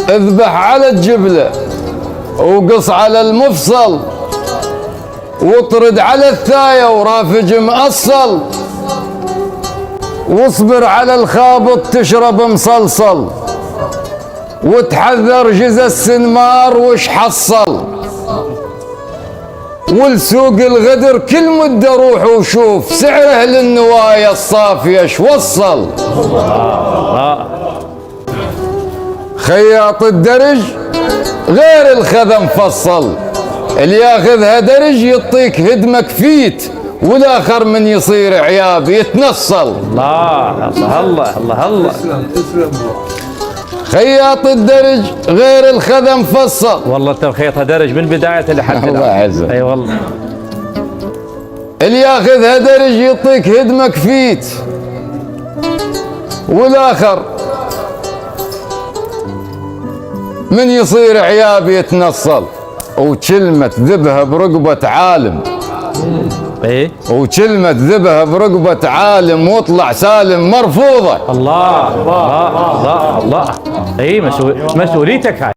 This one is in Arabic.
اذبح على الجبلة وقص على المفصل واطرد على الثاية ورافج مأصل واصبر على الخابط تشرب مصلصل وتحذر جزا السنمار وش حصل والسوق الغدر كل مدة روح وشوف سعره للنوايا الصافية شوصل. خياط الدرج غير الخذا مفصل اللي ياخذها درج يعطيك هدمك فيت والاخر من يصير عياب يتنصل. الله الله الله الله. خياط الدرج غير الخذا مفصل. والله انت مخيطها درج من بدايته لحد الان. الله يعزك. اي والله. اللي ياخذها درج يعطيك هدمك فيت والاخر من يصير عياب يتنصل. وكلمة ذبها برقبة عالم. ايه وكلمة ذبها برقبة عالم واطلع سالم مرفوضة. الله الله الله الله. اي مسؤوليتك هاي.